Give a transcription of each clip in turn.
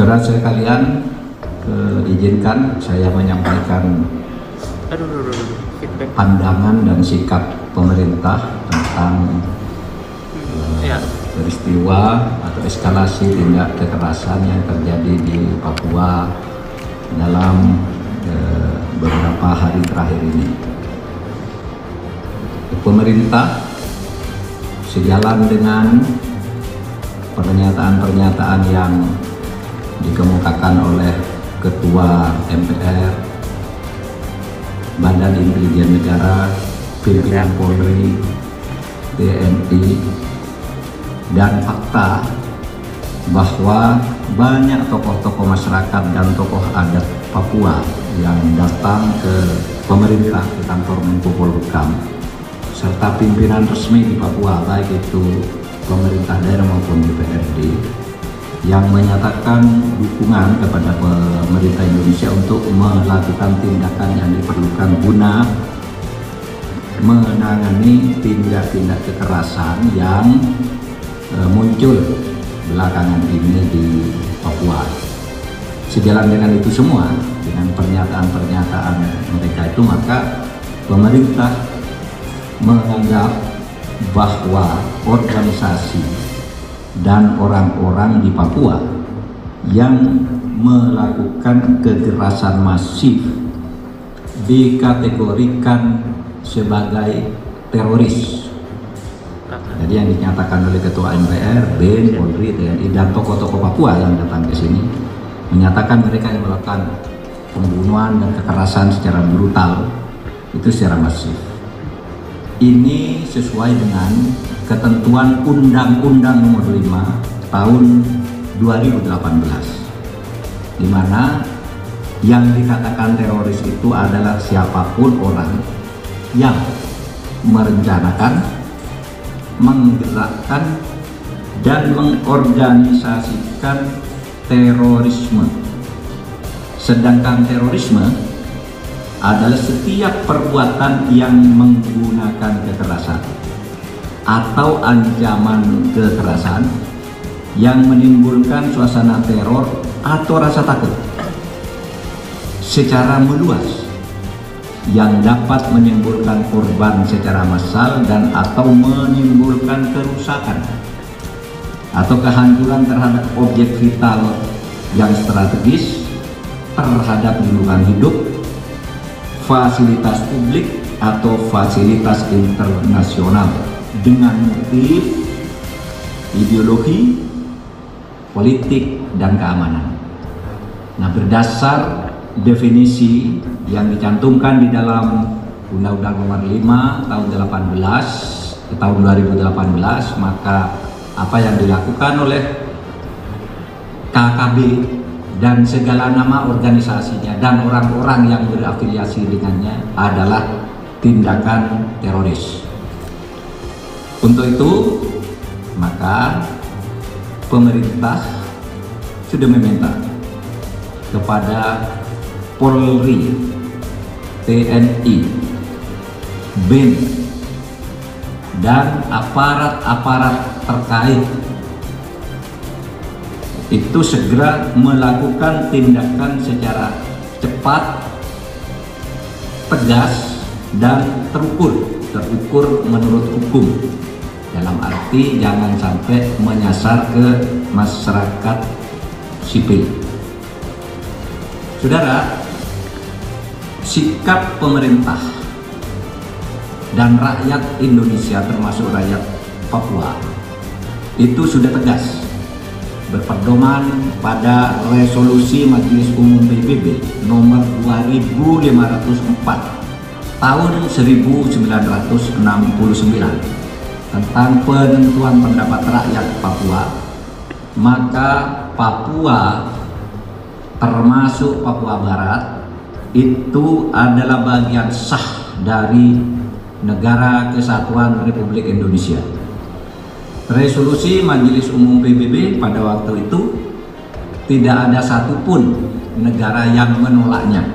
Saudara sekalian, izinkan saya menyampaikan pandangan dan sikap pemerintah tentang peristiwa atau eskalasi tindak kekerasan yang terjadi di Papua dalam beberapa hari terakhir ini. Pemerintah sejalan dengan pernyataan-pernyataan yang dikemukakan oleh Ketua MPR, Badan Intelijen Negara, pimpinan Polri, TNI, dan fakta bahwa banyak tokoh-tokoh masyarakat dan tokoh adat Papua yang datang ke pemerintah, ke kantor Menko Polhukam, serta pimpinan resmi di Papua, baik itu pemerintah daerah maupun DPRD, yang menyatakan dukungan kepada pemerintah Indonesia untuk melakukan tindakan yang diperlukan guna menangani tindak-tindak kekerasan yang muncul belakangan ini di Papua. Sejalan dengan itu semua, dengan pernyataan-pernyataan mereka itu, maka pemerintah menganggap bahwa organisasi dan orang-orang di Papua yang melakukan kekerasan masif dikategorikan sebagai teroris. Jadi yang dinyatakan oleh Ketua MPR, BIN, Polri, TNI, dan tokoh-tokoh Papua yang datang ke sini menyatakan mereka yang melakukan pembunuhan dan kekerasan secara brutal itu secara masif. Ini sesuai dengan ketentuan Undang-Undang Nomor 5 Tahun 2018, di mana yang dikatakan teroris itu adalah siapapun orang yang merencanakan, menggerakkan, dan mengorganisasikan terorisme. Sedangkan terorisme adalah setiap perbuatan yang menggunakan kekerasan atau ancaman kekerasan yang menimbulkan suasana teror atau rasa takut secara meluas yang dapat menimbulkan korban secara massal dan atau menimbulkan kerusakan atau kehancuran terhadap objek vital yang strategis, terhadap lingkungan hidup, fasilitas publik atau fasilitas internasional dengan motif ideologi, politik, dan keamanan. Nah, berdasar definisi yang dicantumkan di dalam Undang-Undang Nomor 5 tahun 2018, maka apa yang dilakukan oleh KKB dan segala nama organisasinya dan orang-orang yang berafiliasi dengannya adalah tindakan teroris. Untuk itu, maka pemerintah sudah meminta kepada Polri, TNI, BIN, dan aparat-aparat terkait itu segera melakukan tindakan secara cepat, tegas, dan terukur menurut hukum. Dalam arti jangan sampai menyasar ke masyarakat sipil. Saudara, sikap pemerintah dan rakyat Indonesia termasuk rakyat Papua itu sudah tegas, berpedoman pada resolusi Majelis Umum PBB nomor 2504 tahun 1969 tentang penentuan pendapat rakyat Papua. Maka Papua termasuk Papua Barat itu adalah bagian sah dari Negara Kesatuan Republik Indonesia. Resolusi Majelis Umum PBB pada waktu itu tidak ada satupun negara yang menolaknya.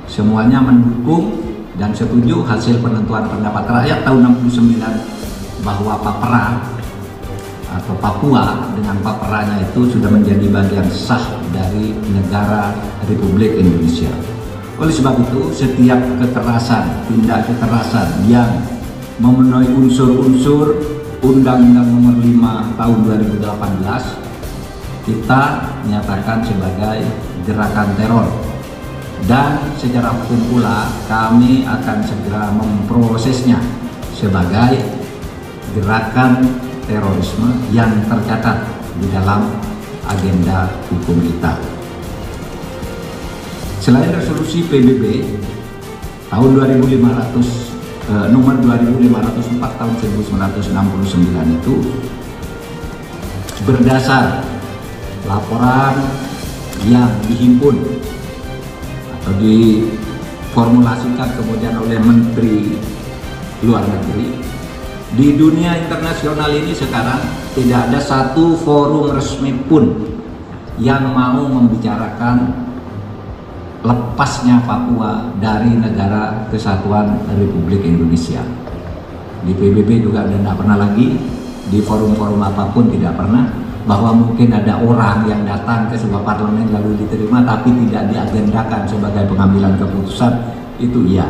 Semuanya mendukung dan setuju hasil penentuan pendapat rakyat tahun 69 bahwa Papua atau Papua dengan paparannya itu sudah menjadi bagian sah dari negara Republik Indonesia. Oleh sebab itu, setiap kekerasan, tindak kekerasan yang memenuhi unsur-unsur Undang-Undang Nomor 5 Tahun 2018 kita nyatakan sebagai gerakan teror. Dan secara hukum pula kami akan segera memprosesnya sebagai gerakan terorisme yang tercatat di dalam agenda hukum kita. Selain resolusi PBB tahun 2500 nomor 2504 tahun 1969 itu berdasar laporan yang dihimpun atau diformulasikan kemudian oleh Menteri Luar Negeri. Di dunia internasional ini sekarang tidak ada satu forum resmi pun yang mau membicarakan lepasnya Papua dari negara kesatuan Republik Indonesia. Di PBB juga sudah tidak pernah lagi, di forum-forum apapun tidak pernah, bahwa mungkin ada orang yang datang ke sebuah parlemen lalu diterima tapi tidak diagendakan sebagai pengambilan keputusan, itu iya.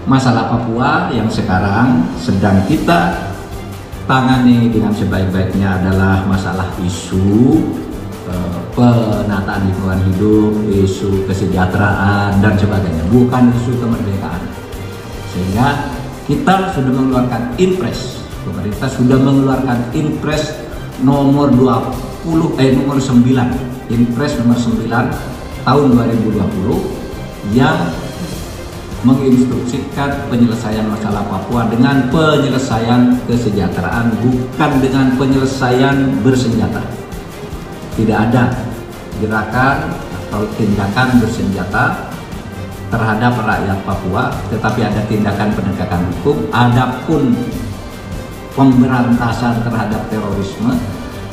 Masalah Papua yang sekarang sedang kita tangani dengan sebaik-baiknya adalah masalah isu penataan lingkungan hidup, isu kesejahteraan dan sebagainya, bukan isu kemerdekaan. Sehingga kita sudah mengeluarkan Inpres, pemerintah sudah mengeluarkan Inpres nomor 9, Inpres nomor 9 tahun 2020 yang menginstruksikan penyelesaian masalah Papua dengan penyelesaian kesejahteraan, bukan dengan penyelesaian bersenjata. Tidak ada gerakan atau tindakan bersenjata terhadap rakyat Papua, tetapi ada tindakan penegakan hukum. Adapun pemberantasan terhadap terorisme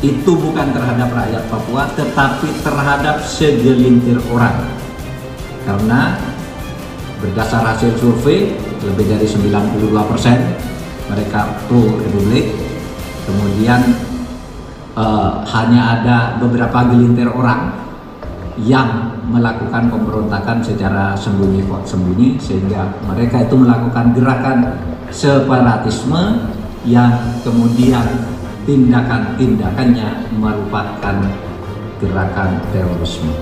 itu bukan terhadap rakyat Papua, tetapi terhadap segelintir orang. Karena berdasar hasil survei lebih dari 92% mereka pro republik, kemudian hanya ada beberapa gelintir orang yang melakukan pemberontakan secara sembunyi, sehingga mereka itu melakukan gerakan separatisme yang kemudian tindakan-tindakannya merupakan gerakan terorisme.